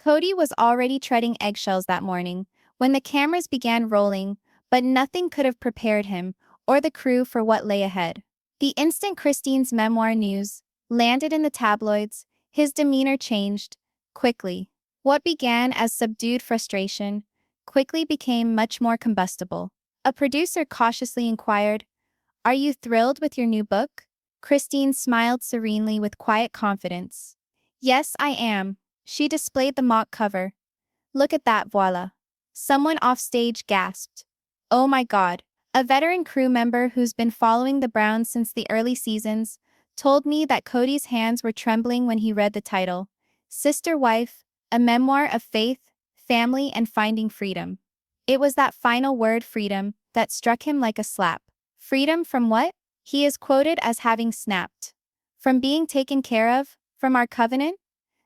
Cody was already treading eggshells that morning when the cameras began rolling, but nothing could have prepared him or the crew for what lay ahead. The instant Christine's memoir news landed in the tabloids, his demeanor changed quickly. What began as subdued frustration quickly became much more combustible. A producer cautiously inquired, "Are you thrilled with your new book?" Christine smiled serenely with quiet confidence. "Yes, I am." She displayed the mock cover. "Look at that, voila." Someone offstage gasped. "Oh my God." A veteran crew member who's been following the Browns since the early seasons told me that Cody's hands were trembling when he read the title, Sister Wife, a memoir of faith, family, and finding freedom. It was that final word, freedom, that struck him like a slap. Freedom from what? He is quoted as having snapped. From being taken care of? From our covenant?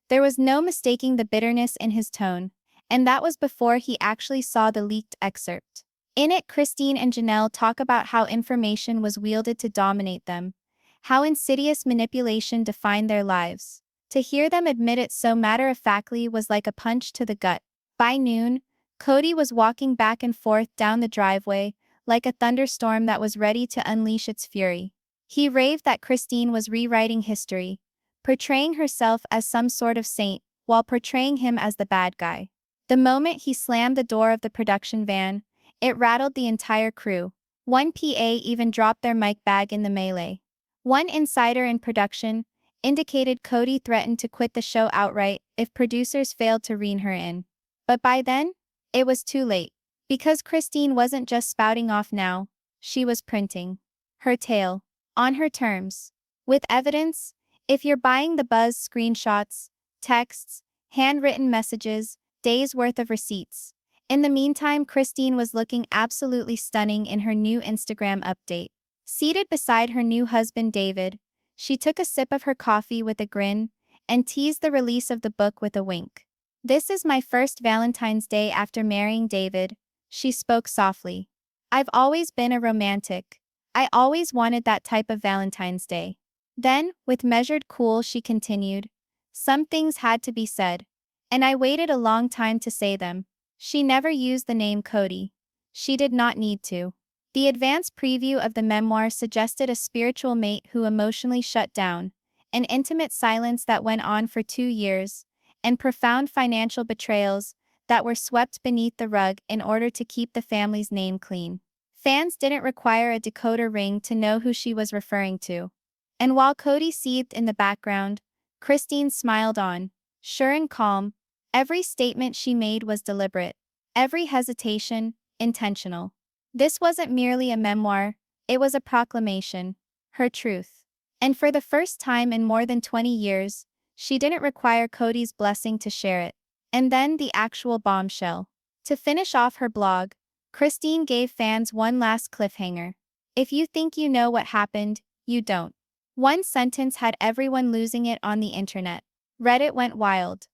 There was no mistaking the bitterness in his tone, and that was before he actually saw the leaked excerpt. In it, Christine and Janelle talk about how information was wielded to dominate them, how insidious manipulation defined their lives. To hear them admit it so matter-of-factly was like a punch to the gut. By noon, Cody was walking back and forth down the driveway, like a thunderstorm that was ready to unleash its fury. He raved that Christine was rewriting history, portraying herself as some sort of saint, while portraying him as the bad guy. The moment he slammed the door of the production van, it rattled the entire crew. One PA even dropped their mic bag in the melee. One insider in production indicated Cody threatened to quit the show outright if producers failed to rein her in. But by then, it was too late. Because Christine wasn't just spouting off now, she was printing her tale, on her terms, with evidence. If you're buying the buzz, screenshots, texts, handwritten messages, days' worth of receipts. In the meantime, Christine was looking absolutely stunning in her new Instagram update. Seated beside her new husband David, she took a sip of her coffee with a grin and teased the release of the book with a wink. "This is my first Valentine's Day after marrying David," she spoke softly. "I've always been a romantic. I always wanted that type of Valentine's Day." Then, with measured cool, she continued, "Some things had to be said. And I waited a long time to say them." She never used the name Cody. She did not need to. The advance preview of the memoir suggested a spiritual mate who emotionally shut down, an intimate silence that went on for 2 years, and profound financial betrayals that were swept beneath the rug in order to keep the family's name clean. Fans didn't require a decoder ring to know who she was referring to. And while Cody seethed in the background, Christine smiled on, sure and calm. Every statement she made was deliberate. Every hesitation, intentional. This wasn't merely a memoir, it was a proclamation. Her truth. And for the first time in more than 20 years, she didn't require Cody's blessing to share it. And then the actual bombshell. To finish off her blog, Christine gave fans one last cliffhanger. "If you think you know what happened, you don't." One sentence had everyone losing it on the internet. Reddit went wild.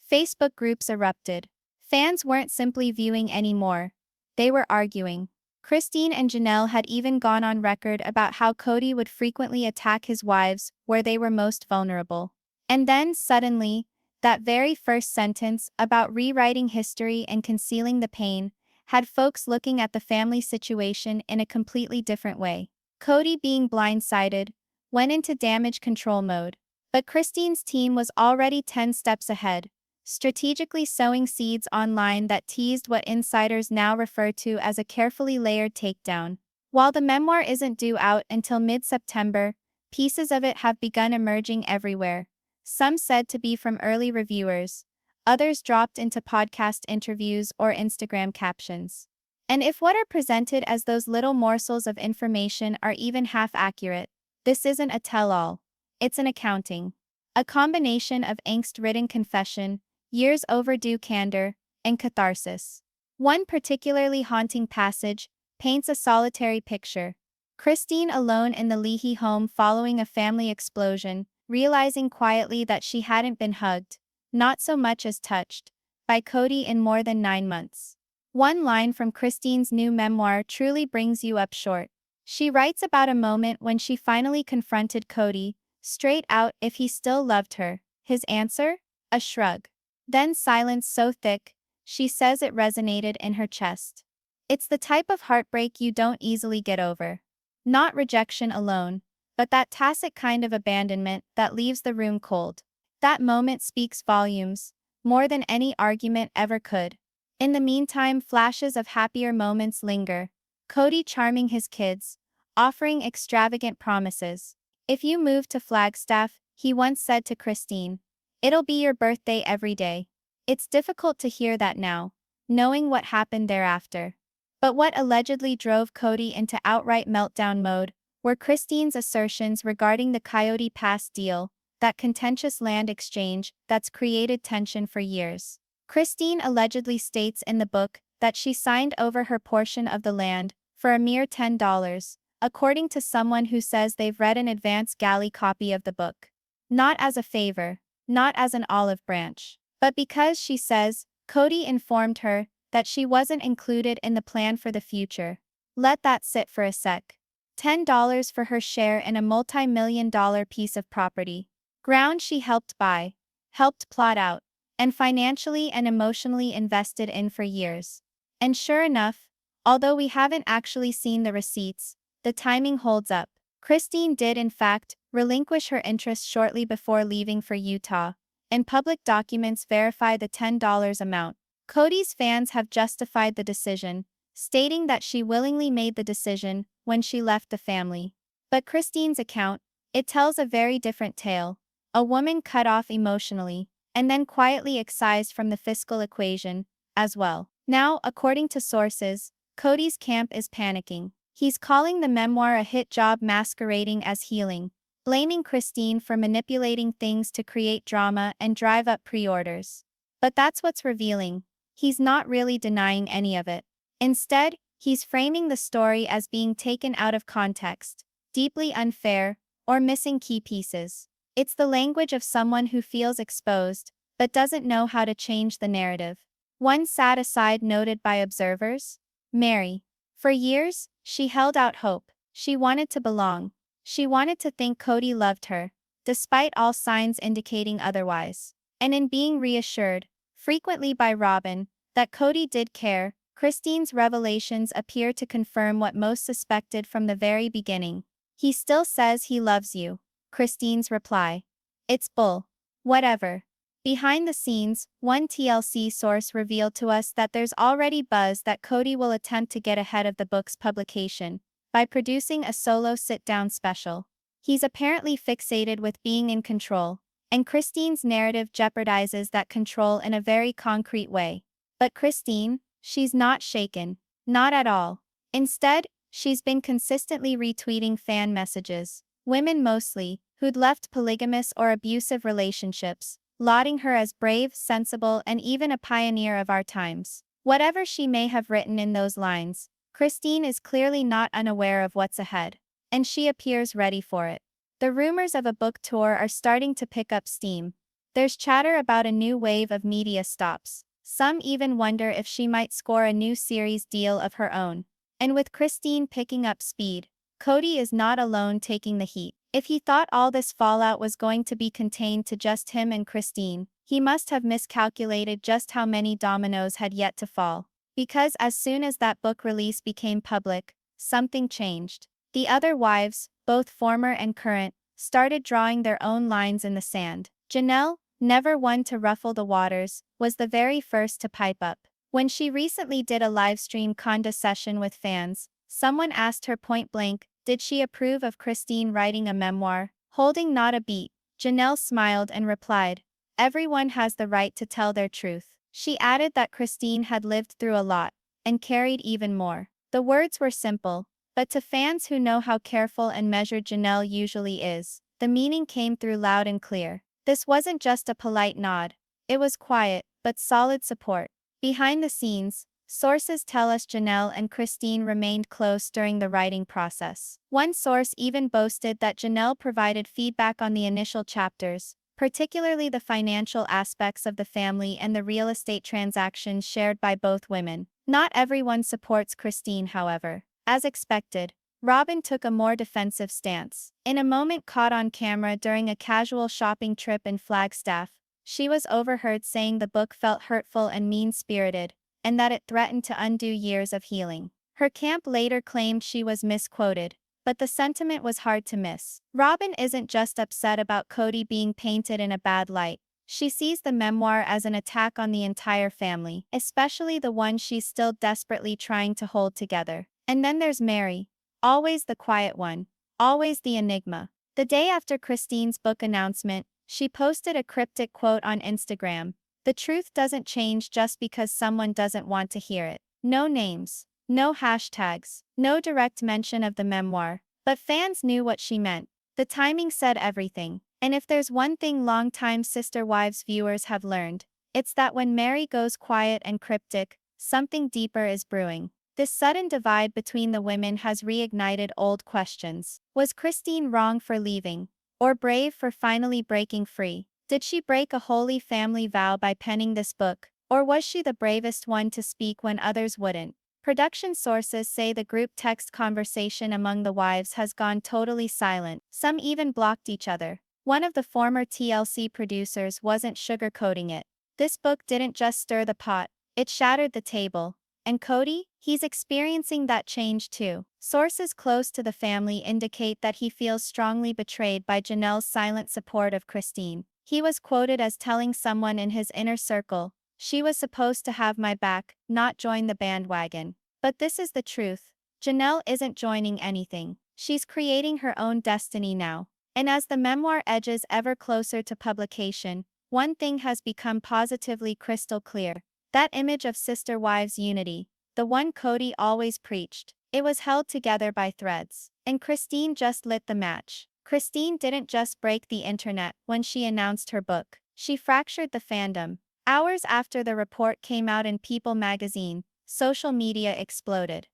Facebook groups erupted. Fans weren't simply viewing anymore. They were arguing. Christine and Janelle had even gone on record about how Cody would frequently attack his wives where they were most vulnerable. And then, suddenly, that very first sentence about rewriting history and concealing the pain had folks looking at the family situation in a completely different way. Cody, being blindsided, went into damage control mode. But Christine's team was already 10 steps ahead, strategically sowing seeds online that teased what insiders now refer to as a carefully layered takedown. While the memoir isn't due out until mid-September, pieces of it have begun emerging everywhere. Some said to be from early reviewers, others dropped into podcast interviews or Instagram captions. And if what are presented as those little morsels of information are even half accurate, this isn't a tell-all. It's an accounting. A combination of angst-ridden confession, years overdue candor, and catharsis. One particularly haunting passage paints a solitary picture. Christine alone in the Leahy home following a family explosion, realizing quietly that she hadn't been hugged, not so much as touched, by Cody in more than 9 months. One line from Christine's new memoir truly brings you up short. She writes about a moment when she finally confronted Cody, straight out, if he still loved her. His answer? A shrug. Then silence so thick, she says it resonated in her chest. It's the type of heartbreak you don't easily get over. Not rejection alone, but that tacit kind of abandonment that leaves the room cold. That moment speaks volumes, more than any argument ever could. In the meantime, flashes of happier moments linger. Cody charming his kids, offering extravagant promises. If you move to Flagstaff, he once said to Christine, it'll be your birthday every day. It's difficult to hear that now, knowing what happened thereafter. But what allegedly drove Cody into outright meltdown mode were Christine's assertions regarding the Coyote Pass deal, that contentious land exchange that's created tension for years. Christine allegedly states in the book that she signed over her portion of the land for a mere $10, according to someone who says they've read an advance galley copy of the book. Not as a favor, not as an olive branch, but because, she says, Cody informed her that she wasn't included in the plan for the future. Let that sit for a sec. $10 for her share in a multi-million-dollar piece of property. Ground she helped buy, helped plot out, and financially and emotionally invested in for years. And sure enough, although we haven't actually seen the receipts, the timing holds up. Christine did in fact relinquish her interest shortly before leaving for Utah, and public documents verify the $10 amount. Cody's fans have justified the decision, stating that she willingly made the decision when she left the family. But Christine's account, it tells a very different tale. A woman cut off emotionally, and then quietly excised from the fiscal equation, as well. Now, according to sources, Cody's camp is panicking. He's calling the memoir a hit job masquerading as healing, blaming Christine for manipulating things to create drama and drive up pre-orders. But that's what's revealing. He's not really denying any of it. Instead, he's framing the story as being taken out of context, deeply unfair, or missing key pieces. It's the language of someone who feels exposed, but doesn't know how to change the narrative. One sad aside noted by observers: Mary. For years, she held out hope. She wanted to belong. She wanted to think Cody loved her, despite all signs indicating otherwise. And in being reassured, frequently by Robin, that Cody did care, Christine's revelations appear to confirm what most suspected from the very beginning. He still says he loves you. Christine's reply: it's bull. Whatever. Behind the scenes, one TLC source revealed to us that there's already buzz that Cody will attempt to get ahead of the book's publication by producing a solo sit-down special. He's apparently fixated with being in control, and Christine's narrative jeopardizes that control in a very concrete way. But Christine, she's not shaken. Not at all. Instead, she's been consistently retweeting fan messages, women mostly, who'd left polygamous or abusive relationships, lauding her as brave, sensible, and even a pioneer of our times. Whatever she may have written in those lines, Christine is clearly not unaware of what's ahead, and she appears ready for it. The rumors of a book tour are starting to pick up steam. There's chatter about a new wave of media stops. Some even wonder if she might score a new series deal of her own. And with Christine picking up speed, Cody is not alone taking the heat. If he thought all this fallout was going to be contained to just him and Christine, he must have miscalculated just how many dominoes had yet to fall. Because as soon as that book release became public, something changed. The other wives, both former and current, started drawing their own lines in the sand. Janelle, never one to ruffle the waters, was the very first to pipe up. When she recently did a livestream conda session with fans, someone asked her point blank, did she approve of Christine writing a memoir? Holding not a beat, Janelle smiled and replied, everyone has the right to tell their truth. She added that Christine had lived through a lot, and carried even more. The words were simple, but to fans who know how careful and measured Janelle usually is, the meaning came through loud and clear. This wasn't just a polite nod. It was quiet, but solid support. Behind the scenes, sources tell us Janelle and Christine remained close during the writing process. One source even boasted that Janelle provided feedback on the initial chapters, particularly the financial aspects of the family and the real estate transactions shared by both women. Not everyone supports Christine, however. As expected, Robin took a more defensive stance. In a moment caught on camera during a casual shopping trip in Flagstaff, she was overheard saying the book felt hurtful and mean-spirited, and that it threatened to undo years of healing. Her camp later claimed she was misquoted, but the sentiment was hard to miss. Robin isn't just upset about Cody being painted in a bad light. She sees the memoir as an attack on the entire family, especially the one she's still desperately trying to hold together. And then there's Mary, always the quiet one, always the enigma. The day after Christine's book announcement, she posted a cryptic quote on Instagram: "The truth doesn't change just because someone doesn't want to hear it." No names, no hashtags, no direct mention of the memoir, but fans knew what she meant. The timing said everything. And if there's one thing longtime Sister Wives viewers have learned, it's that when Mary goes quiet and cryptic, something deeper is brewing. This sudden divide between the women has reignited old questions. Was Christine wrong for leaving? Or brave for finally breaking free? Did she break a holy family vow by penning this book? Or was she the bravest one to speak when others wouldn't? Production sources say the group text conversation among the wives has gone totally silent. Some even blocked each other. One of the former TLC producers wasn't sugarcoating it. This book didn't just stir the pot, it shattered the table. And Cody? He's experiencing that change too. Sources close to the family indicate that he feels strongly betrayed by Janelle's silent support of Christine. He was quoted as telling someone in his inner circle, "She was supposed to have my back, not join the bandwagon." But this is the truth. Janelle isn't joining anything. She's creating her own destiny now. And as the memoir edges ever closer to publication, one thing has become positively crystal clear. That image of sister wives unity, the one Cody always preached, it was held together by threads. And Christine just lit the match. Christine didn't just break the internet when she announced her book. She fractured the fandom. Hours after the report came out in People magazine, social media exploded.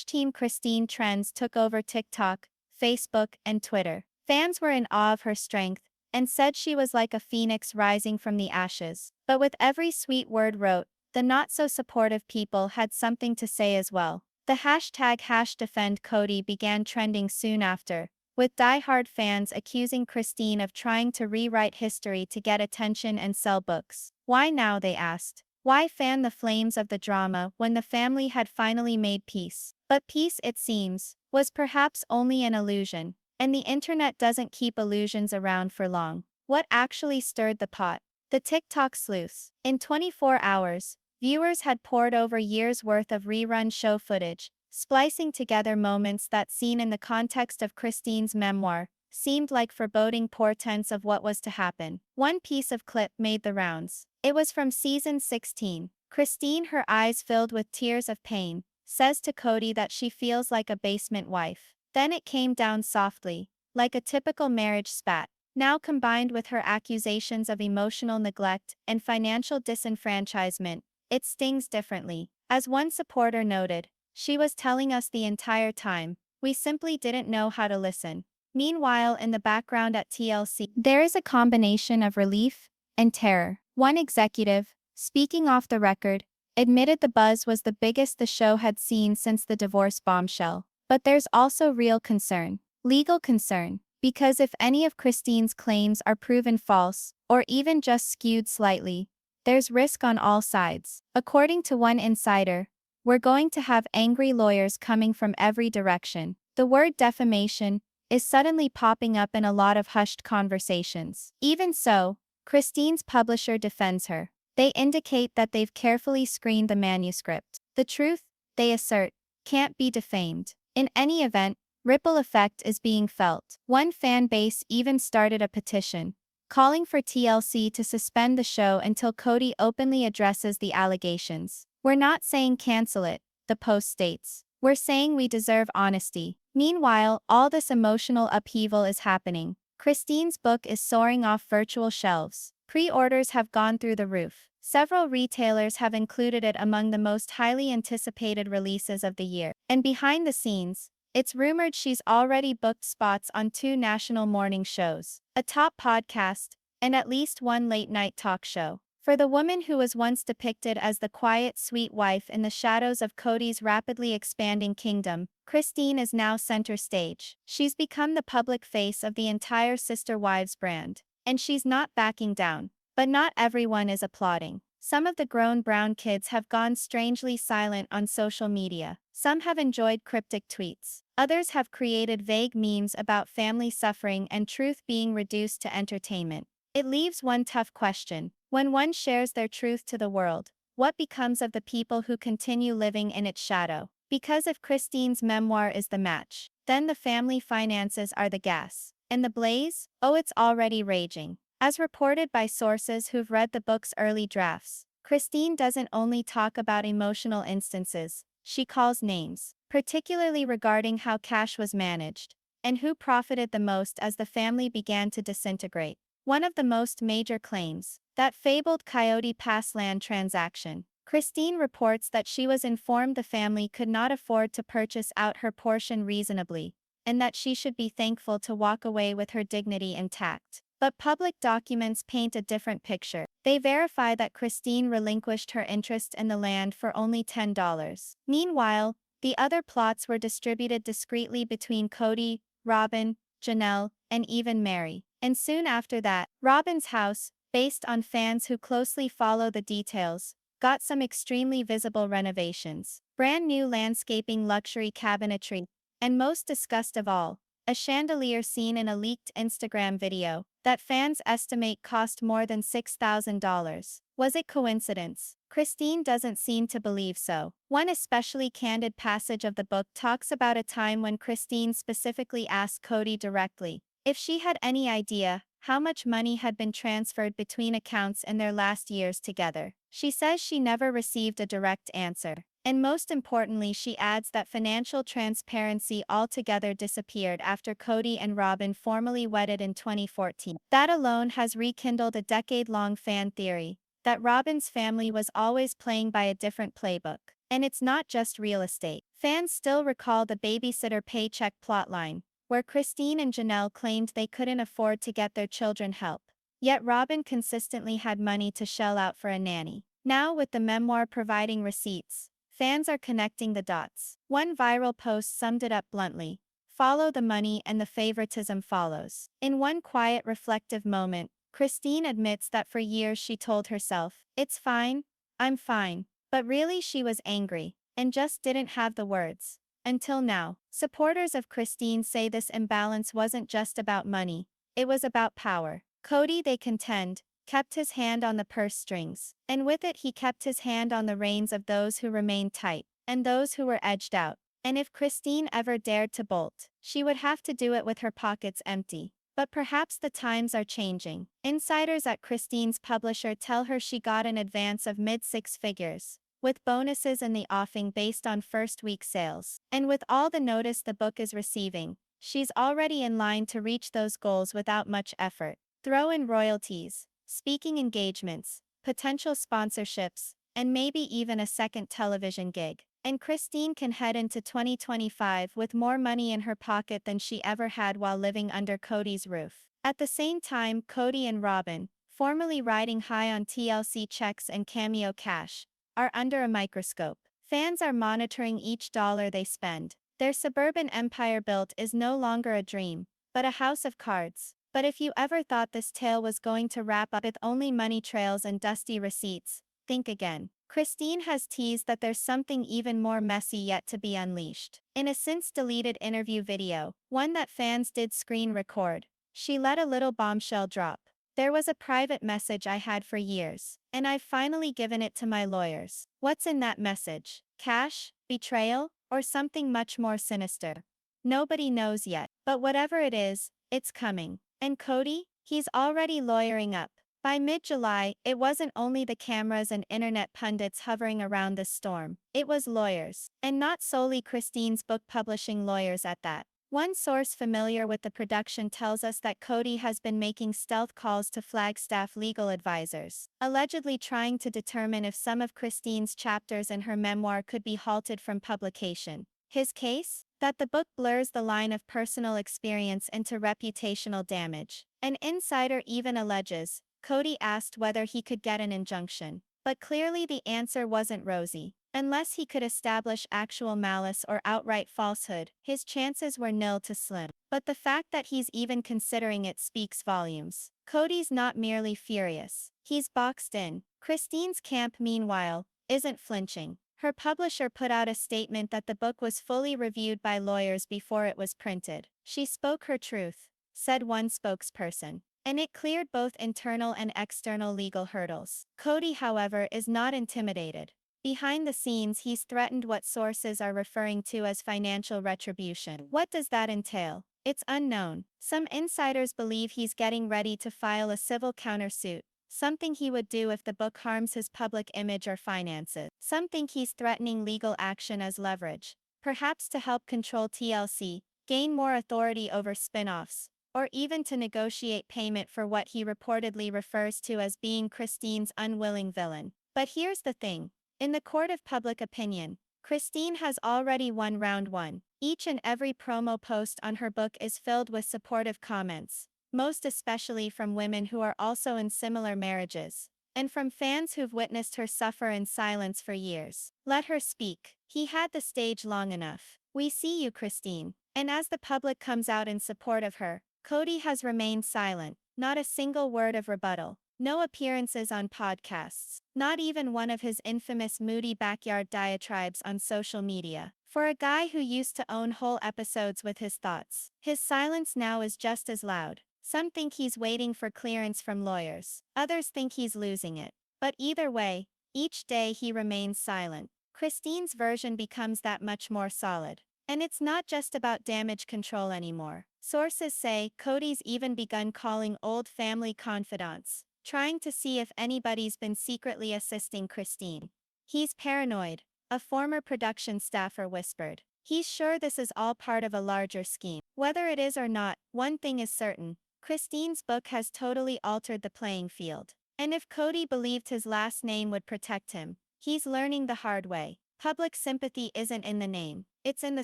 #Team Christine trends took over TikTok, Facebook, and Twitter. Fans were in awe of her strength, and said she was like a phoenix rising from the ashes. But with every sweet word wrote, the not-so-supportive people had something to say as well. The hashtag #DefendCody began trending soon after, with die-hard fans accusing Christine of trying to rewrite history to get attention and sell books. Why now, they asked. Why fan the flames of the drama when the family had finally made peace? But peace, it seems, was perhaps only an illusion. And the internet doesn't keep illusions around for long. What actually stirred the pot? The TikTok sleuths. In 24 hours, viewers had poured over years' worth of rerun show footage, splicing together moments that, seen in the context of Christine's memoir, seemed like foreboding portents of what was to happen. One piece of clip made the rounds. It was from season 16. Christine, her eyes filled with tears of pain, says to Cody that she feels like a basement wife. Then it came down softly, like a typical marriage spat. Now combined with her accusations of emotional neglect and financial disenfranchisement, it stings differently. As one supporter noted, "She was telling us the entire time, we simply didn't know how to listen." Meanwhile, in the background at TLC, there is a combination of relief and terror. One executive, speaking off the record, admitted the buzz was the biggest the show had seen since the divorce bombshell. But there's also real concern. Legal concern. Because if any of Christine's claims are proven false, or even just skewed slightly, there's risk on all sides. According to one insider, "We're going to have angry lawyers coming from every direction." The word defamation is suddenly popping up in a lot of hushed conversations. Even so, Christine's publisher defends her. They indicate that they've carefully screened the manuscript. The truth, they assert, can't be defamed. In any event, ripple effect is being felt. One fan base even started a petition, calling for TLC to suspend the show until Cody openly addresses the allegations. "We're not saying cancel it," the post states. "We're saying we deserve honesty." Meanwhile, all this emotional upheaval is happening. Christine's book is soaring off virtual shelves. Pre-orders have gone through the roof. Several retailers have included it among the most highly anticipated releases of the year. And behind the scenes, it's rumored she's already booked spots on 2 national morning shows, a top podcast, and at least one late-night talk show. For the woman who was once depicted as the quiet, sweet wife in the shadows of Cody's rapidly expanding kingdom, Christine is now center stage. She's become the public face of the entire Sister Wives brand. And she's not backing down. But not everyone is applauding. Some of the grown Brown kids have gone strangely silent on social media. Some have enjoyed cryptic tweets. Others have created vague memes about family suffering and truth being reduced to entertainment. It leaves one tough question. When one shares their truth to the world, what becomes of the people who continue living in its shadow? Because if Christine's memoir is the match, then the family finances are the gas. And the blaze? Oh, it's already raging. As reported by sources who've read the book's early drafts, Christine doesn't only talk about emotional instances, she calls names, particularly regarding how cash was managed, and who profited the most as the family began to disintegrate. One of the most major claims, that fabled Coyote Pass land transaction. Christine reports that she was informed the family could not afford to purchase out her portion reasonably, and that she should be thankful to walk away with her dignity intact. But public documents paint a different picture. They verify that Christine relinquished her interest in the land for only $10. Meanwhile, the other plots were distributed discreetly between Cody, Robin, Janelle, and even Mary. And soon after that, Robin's house, based on fans who closely follow the details, got some extremely visible renovations. Brand new landscaping, luxury cabinetry, and most discussed of all, a chandelier seen in a leaked Instagram video that fans estimate cost more than $6,000. Was it coincidence? Christine doesn't seem to believe so. One especially candid passage of the book talks about a time when Christine specifically asked Cody directly if she had any idea how much money had been transferred between accounts in their last years together. She says she never received a direct answer. And most importantly, she adds that financial transparency altogether disappeared after Cody and Robin formally wedded in 2014. That alone has rekindled a decade-long fan theory that Robin's family was always playing by a different playbook. And it's not just real estate. Fans still recall the babysitter paycheck plotline, where Christine and Janelle claimed they couldn't afford to get their children help. Yet Robin consistently had money to shell out for a nanny. Now, with the memoir providing receipts, fans are connecting the dots. One viral post summed it up bluntly: follow the money and the favoritism follows. In one quiet, reflective moment, Christine admits that for years she told herself, "It's fine, I'm fine." But really she was angry, and just didn't have the words. Until now, supporters of Christine say this imbalance wasn't just about money, it was about power. Cody, they contend, kept his hand on the purse strings, and with it he kept his hand on the reins of those who remained tight, and those who were edged out. And if Christine ever dared to bolt, she would have to do it with her pockets empty. But perhaps the times are changing. Insiders at Christine's publisher tell her she got an advance of mid-six figures, with bonuses in the offing based on first-week sales. And with all the notice the book is receiving, she's already in line to reach those goals without much effort. Throw in royalties, speaking engagements, potential sponsorships, and maybe even a second television gig, and Christine can head into 2025 with more money in her pocket than she ever had while living under Cody's roof. At the same time, Cody and Robin, formerly riding high on TLC checks and Cameo cash, are under a microscope. Fans are monitoring each dollar they spend. Their suburban empire built is no longer a dream, but a house of cards. But if you ever thought this tale was going to wrap up with only money trails and dusty receipts, think again. Christine has teased that there's something even more messy yet to be unleashed. In a since-deleted interview video, one that fans did screen record, she let a little bombshell drop. "There was a private message I had for years, and I've finally given it to my lawyers." What's in that message? Cash? Betrayal? Or something much more sinister? Nobody knows yet, but whatever it is, it's coming. And Cody? He's already lawyering up. By mid-July, it wasn't only the cameras and internet pundits hovering around this storm, it was lawyers. And not solely Christine's book publishing lawyers at that. One source familiar with the production tells us that Cody has been making stealth calls to Flagstaff legal advisors, allegedly trying to determine if some of Christine's chapters in her memoir could be halted from publication. His case? That the book blurs the line of personal experience into reputational damage. An insider even alleges Cody asked whether he could get an injunction. But clearly the answer wasn't rosy. Unless he could establish actual malice or outright falsehood, his chances were nil to slim. But the fact that he's even considering it speaks volumes. Cody's not merely furious. He's boxed in. Christine's camp, meanwhile, isn't flinching. Her publisher put out a statement that the book was fully reviewed by lawyers before it was printed. She spoke her truth, said one spokesperson, and it cleared both internal and external legal hurdles. Cody, however, is not intimidated. Behind the scenes, he's threatened what sources are referring to as financial retribution. What does that entail? It's unknown. Some insiders believe he's getting ready to file a civil countersuit, something he would do if the book harms his public image or finances. Some think he's threatening legal action as leverage, perhaps to help control TLC, gain more authority over spin-offs, or even to negotiate payment for what he reportedly refers to as being Christine's unwilling villain. But here's the thing. In the court of public opinion, Christine has already won round one. Each and every promo post on her book is filled with supportive comments, most especially from women who are also in similar marriages, and from fans who've witnessed her suffer in silence for years. Let her speak. He had the stage long enough. We see you, Christine. And as the public comes out in support of her, Cody has remained silent, not a single word of rebuttal. No appearances on podcasts, not even one of his infamous moody backyard diatribes on social media. For a guy who used to own whole episodes with his thoughts, his silence now is just as loud. Some think he's waiting for clearance from lawyers, others think he's losing it. But either way, each day he remains silent. Christine's version becomes that much more solid. And it's not just about damage control anymore. Sources say Cody's even begun calling old family confidants, trying to see if anybody's been secretly assisting Christine. He's paranoid, a former production staffer whispered. He's sure this is all part of a larger scheme. Whether it is or not, one thing is certain. Christine's book has totally altered the playing field. And if Cody believed his last name would protect him, he's learning the hard way. Public sympathy isn't in the name, it's in the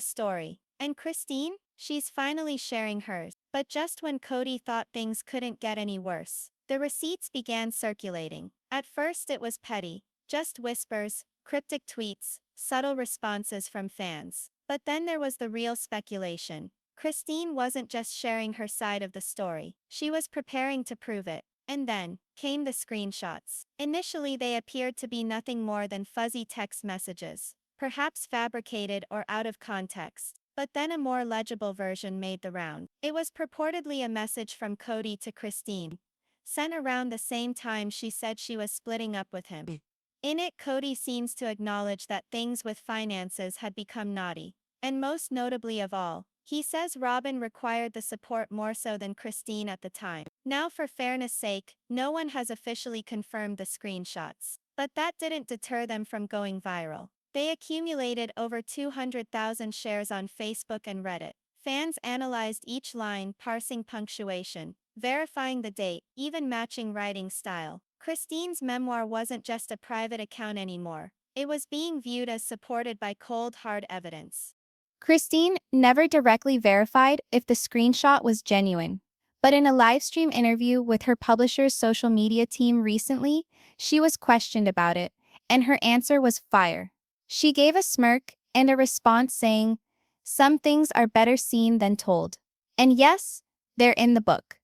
story. And Christine? She's finally sharing hers. But just when Cody thought things couldn't get any worse, the receipts began circulating. At first it was petty, just whispers, cryptic tweets, subtle responses from fans. But then there was the real speculation. Christine wasn't just sharing her side of the story, she was preparing to prove it. And then came the screenshots. Initially they appeared to be nothing more than fuzzy text messages, perhaps fabricated or out of context. But then a more legible version made the round. It was purportedly a message from Cody to Christine, sent around the same time she said she was splitting up with him. In it, Cody seems to acknowledge that things with finances had become naughty. And most notably of all, he says Robin required the support more so than Christine at the time. Now, for fairness' sake, no one has officially confirmed the screenshots. But that didn't deter them from going viral. They accumulated over 200,000 shares on Facebook and Reddit. Fans analyzed each line, parsing punctuation, verifying the date, even matching writing style. Christine's memoir wasn't just a private account anymore. It was being viewed as supported by cold, hard evidence. Christine never directly verified if the screenshot was genuine. But in a livestream interview with her publisher's social media team recently, she was questioned about it, and her answer was fire. She gave a smirk and a response saying, "Some things are better seen than told." And yes, they're in the book.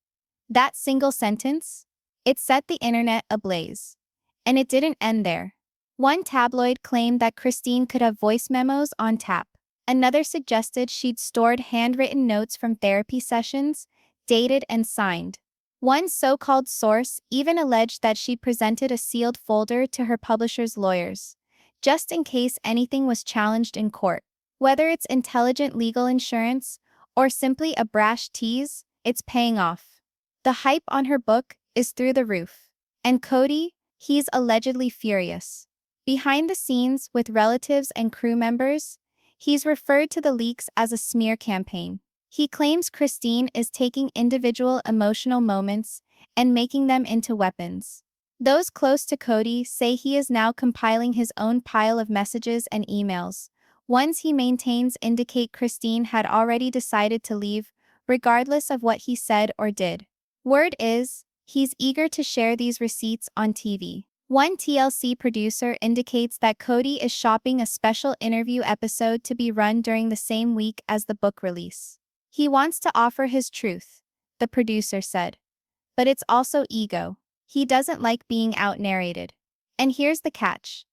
That single sentence, it set the internet ablaze. And it didn't end there. One tabloid claimed that Christine could have voice memos on tap. Another suggested she'd stored handwritten notes from therapy sessions, dated and signed. One so-called source even alleged that she presented a sealed folder to her publisher's lawyers, just in case anything was challenged in court. Whether it's intelligent legal insurance or simply a brash tease, it's paying off. The hype on her book is through the roof. And Cody, he's allegedly furious. Behind the scenes with relatives and crew members, he's referred to the leaks as a smear campaign. He claims Christine is taking individual emotional moments and making them into weapons. Those close to Cody say he is now compiling his own pile of messages and emails. Ones he maintains indicate Christine had already decided to leave, regardless of what he said or did. Word is, he's eager to share these receipts on TV. One TLC producer indicates that Cody is shopping a special interview episode to be run during the same week as the book release. He wants to offer his truth, the producer said. But it's also ego. He doesn't like being out-narrated. And here's the catch.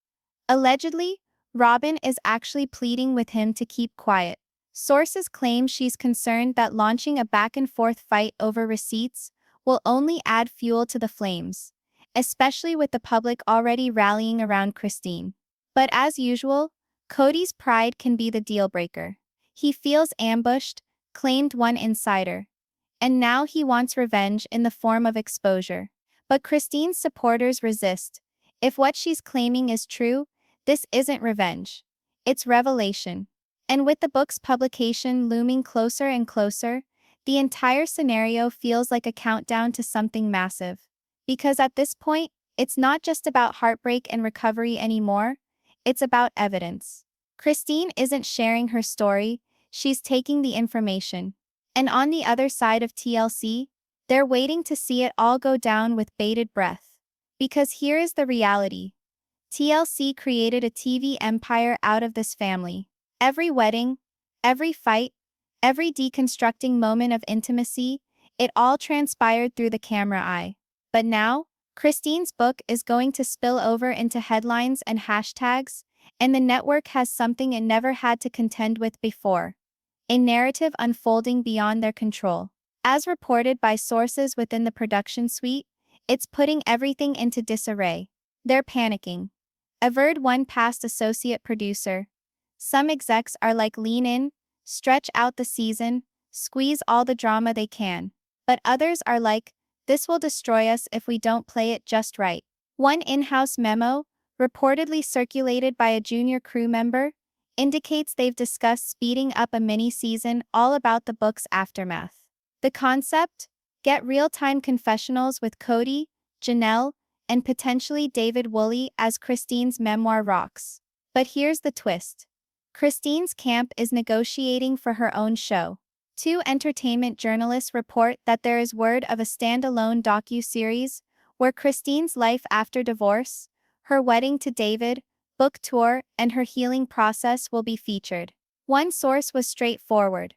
Allegedly, Robin is actually pleading with him to keep quiet. Sources claim she's concerned that launching a back-and-forth fight over receipts will only add fuel to the flames, especially with the public already rallying around Christine. But as usual, Cody's pride can be the deal-breaker. He feels ambushed, claimed one insider, and now he wants revenge in the form of exposure. But Christine's supporters resist. If what she's claiming is true, this isn't revenge. It's revelation. And with the book's publication looming closer and closer, the entire scenario feels like a countdown to something massive. Because at this point, it's not just about heartbreak and recovery anymore, it's about evidence. Christine isn't sharing her story, she's taking the information. And on the other side of TLC, they're waiting to see it all go down with bated breath. Because here is the reality. TLC created a TV empire out of this family. Every wedding, every fight, every deconstructing moment of intimacy, it all transpired through the camera eye. But now, Christine's book is going to spill over into headlines and hashtags, and the network has something it never had to contend with before. A narrative unfolding beyond their control. As reported by sources within the production suite, it's putting everything into disarray. They're panicking. Averred one past associate producer. Some execs are like lean in, stretch out the season, squeeze all the drama they can. But others are like, this will destroy us if we don't play it just right. One in-house memo, reportedly circulated by a junior crew member, indicates they've discussed speeding up a mini-season all about the book's aftermath. The concept? Get real-time confessionals with Cody, Janelle, and potentially David Woolley as Christine's memoir rocks. But here's the twist. Christine's camp is negotiating for her own show. Two entertainment journalists report that there is word of a standalone docu-series where Christine's life after divorce, her wedding to David, book tour, and her healing process will be featured. One source was straightforward.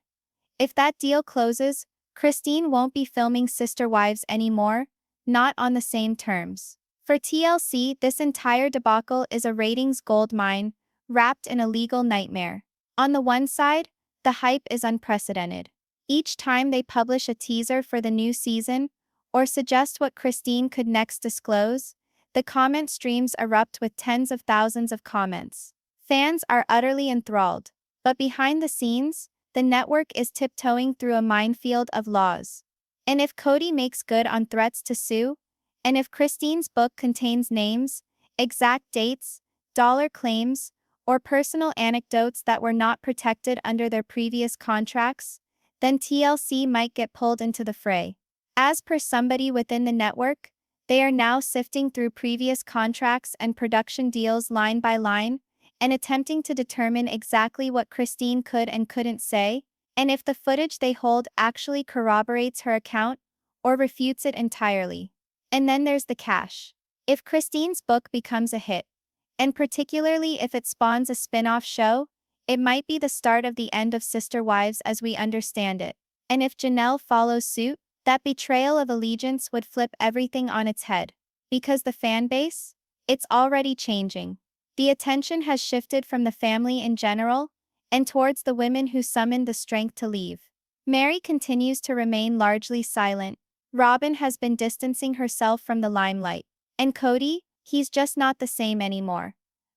If that deal closes, Christine won't be filming Sister Wives anymore, not on the same terms. For TLC, this entire debacle is a ratings goldmine, wrapped in a legal nightmare. On the one side, the hype is unprecedented. Each time they publish a teaser for the new season, or suggest what Christine could next disclose, the comment streams erupt with tens of thousands of comments. Fans are utterly enthralled. But behind the scenes, the network is tiptoeing through a minefield of laws. And if Cody makes good on threats to sue, and if Christine's book contains names, exact dates, dollar claims, or personal anecdotes that were not protected under their previous contracts, then TLC might get pulled into the fray. As per somebody within the network, they are now sifting through previous contracts and production deals line by line, and attempting to determine exactly what Christine could and couldn't say, and if the footage they hold actually corroborates her account or refutes it entirely. And then there's the cash. If Christine's book becomes a hit, and particularly if it spawns a spin-off show, it might be the start of the end of Sister Wives as we understand it. And if Janelle follows suit, that betrayal of allegiance would flip everything on its head. Because the fan base? It's already changing. The attention has shifted from the family in general, and towards the women who summoned the strength to leave. Mary continues to remain largely silent. Robin has been distancing herself from the limelight. And Cody, he's just not the same anymore.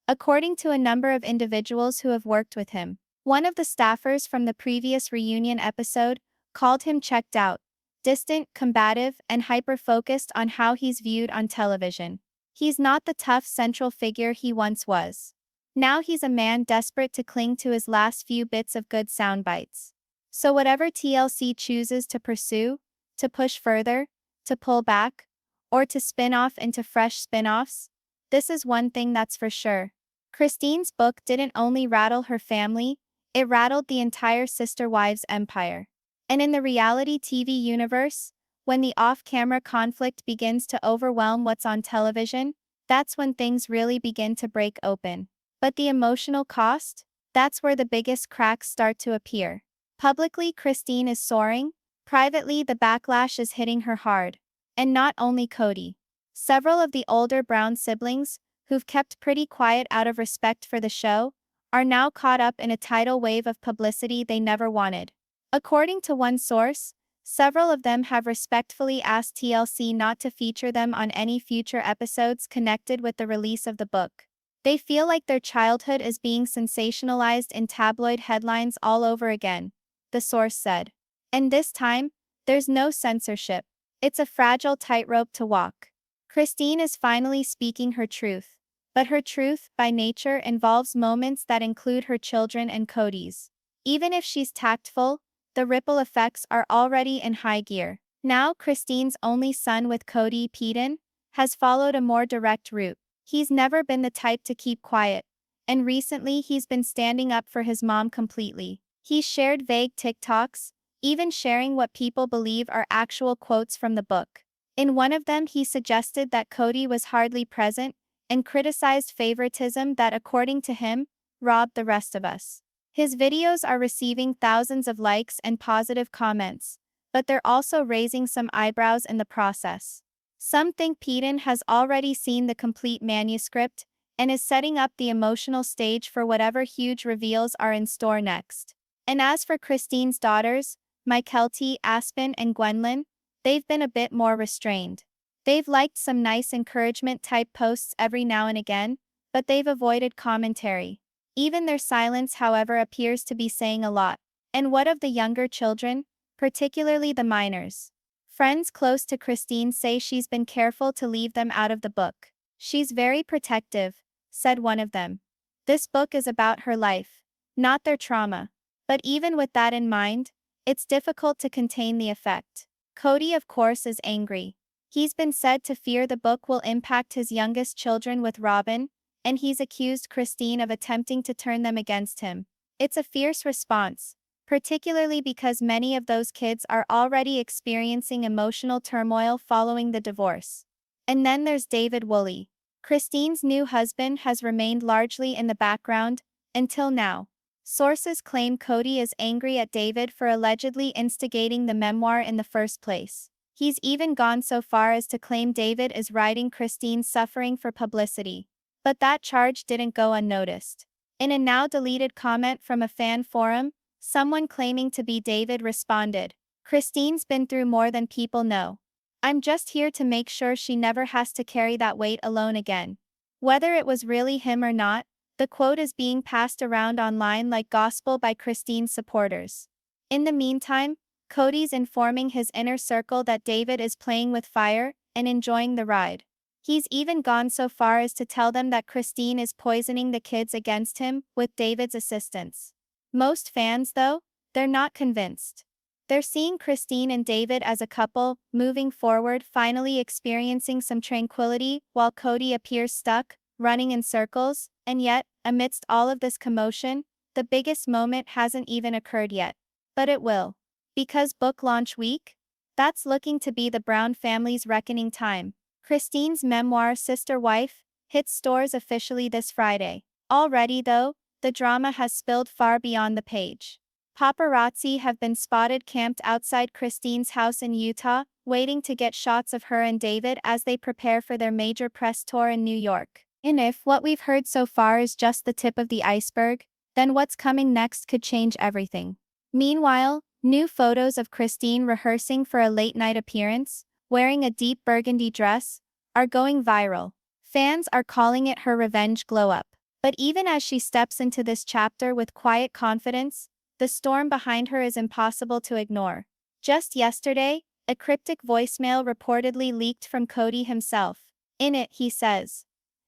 According to a number of individuals who have worked with him, one of the staffers from the previous reunion episode called him checked out, distant, combative, and hyper-focused on how he's viewed on television. He's not the tough central figure he once was. Now he's a man desperate to cling to his last few bits of good sound bites. So whatever TLC chooses to pursue, to push further, to pull back, or to spin off into fresh spin-offs, this is one thing that's for sure. Christine's book didn't only rattle her family, it rattled the entire Sister Wives empire. And in the reality TV universe, when the off-camera conflict begins to overwhelm what's on television, that's when things really begin to break open. But the emotional cost? That's where the biggest cracks start to appear. Publicly, Christine is soaring. Privately, the backlash is hitting her hard. And not only Cody. Several of the older Brown siblings, who've kept pretty quiet out of respect for the show, are now caught up in a tidal wave of publicity they never wanted. According to one source, several of them have respectfully asked TLC not to feature them on any future episodes connected with the release of the book. They feel like their childhood is being sensationalized in tabloid headlines all over again, the source said. And this time, there's no censorship. It's a fragile tightrope to walk. Christine is finally speaking her truth. But her truth, by nature, involves moments that include her children and Cody's. Even if she's tactful, the ripple effects are already in high gear. Now Christine's only son with Cody, Peden, has followed a more direct route. He's never been the type to keep quiet, and recently he's been standing up for his mom completely. He's shared vague TikToks, even sharing what people believe are actual quotes from the book. In one of them he suggested that Cody was hardly present, and criticized favoritism that, according to him, robbed the rest of us. His videos are receiving thousands of likes and positive comments, but they're also raising some eyebrows in the process. Some think Peden has already seen the complete manuscript and is setting up the emotional stage for whatever huge reveals are in store next. And as for Christine's daughters, Mykelti, Aspen, and Gwendolyn, they've been a bit more restrained. They've liked some nice encouragement-type posts every now and again, but they've avoided commentary. Even their silence, however, appears to be saying a lot. And what of the younger children, particularly the minors? Friends close to Christine say she's been careful to leave them out of the book. She's very protective, said one of them. This book is about her life, not their trauma. But even with that in mind, it's difficult to contain the effect. Cody, of course, is angry. He's been said to fear the book will impact his youngest children with Robin, and he's accused Christine of attempting to turn them against him. It's a fierce response, particularly because many of those kids are already experiencing emotional turmoil following the divorce. And then there's David Woolley. Christine's new husband has remained largely in the background, until now. Sources claim Cody is angry at David for allegedly instigating the memoir in the first place. He's even gone so far as to claim David is writing Christine's suffering for publicity. But that charge didn't go unnoticed. In a now-deleted comment from a fan forum, someone claiming to be David responded, "Christine's been through more than people know. I'm just here to make sure she never has to carry that weight alone again." Whether it was really him or not, the quote is being passed around online like gospel by Christine's supporters. In the meantime, Cody's informing his inner circle that David is playing with fire and enjoying the ride. He's even gone so far as to tell them that Christine is poisoning the kids against him with David's assistance. Most fans, though, they're not convinced. They're seeing Christine and David as a couple, moving forward, finally experiencing some tranquility, while Cody appears stuck, running in circles, and yet, amidst all of this commotion, the biggest moment hasn't even occurred yet. But it will. Because book launch week? That's looking to be the Brown family's reckoning time. Christine's memoir Sister Wife hits stores officially this Friday. Already, though, the drama has spilled far beyond the page. Paparazzi have been spotted camped outside Christine's house in Utah, waiting to get shots of her and David as they prepare for their major press tour in New York. And if what we've heard so far is just the tip of the iceberg, then what's coming next could change everything. Meanwhile, new photos of Christine rehearsing for a late-night appearance, wearing a deep burgundy dress, are going viral. Fans are calling it her revenge glow-up. But even as she steps into this chapter with quiet confidence, the storm behind her is impossible to ignore. Just yesterday, a cryptic voicemail reportedly leaked from Cody himself. In it, he says,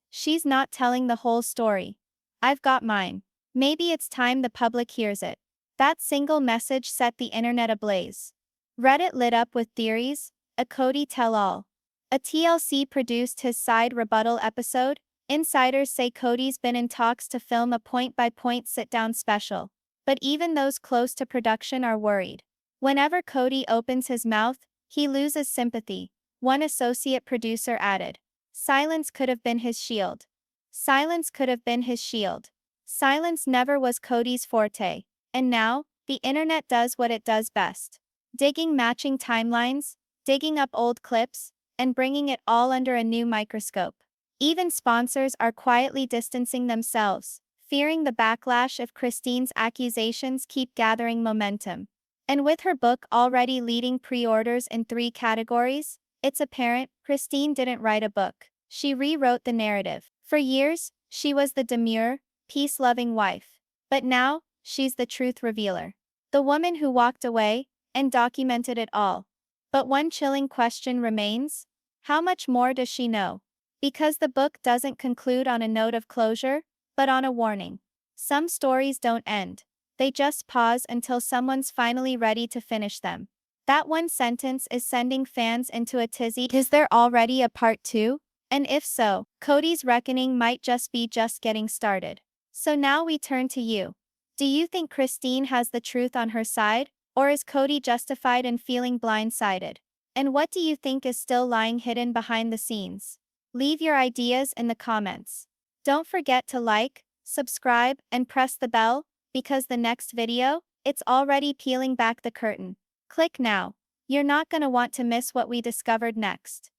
"She's not telling the whole story. I've got mine. Maybe it's time the public hears it." That single message set the internet ablaze. Reddit lit up with theories, a Cody tell-all. A TLC produced his side rebuttal episode. Insiders say Cody's been in talks to film a point-by-point sit-down special. But even those close to production are worried. Whenever Cody opens his mouth, he loses sympathy, one associate producer added. Silence could have been his shield. Silence could have been his shield. Silence never was Cody's forte. And now, the internet does what it does best. Digging matching timelines, digging up old clips, and bringing it all under a new microscope. Even sponsors are quietly distancing themselves, fearing the backlash if Christine's accusations keep gathering momentum. And with her book already leading pre-orders in 3 categories, it's apparent Christine didn't write a book. She rewrote the narrative. For years, she was the demure, peace-loving wife. But now, she's the truth revealer. The woman who walked away and documented it all. But one chilling question remains: how much more does she know? Because the book doesn't conclude on a note of closure, but on a warning. Some stories don't end. They just pause until someone's finally ready to finish them. That one sentence is sending fans into a tizzy. Is there already a part 2? And if so, Cody's reckoning might just be getting started. So now we turn to you. Do you think Christine has the truth on her side, or is Cody justified in feeling blindsided? And what do you think is still lying hidden behind the scenes? Leave your ideas in the comments. Don't forget to like, subscribe, and press the bell, because the next video, it's already peeling back the curtain. Click now. You're not gonna want to miss what we discovered next.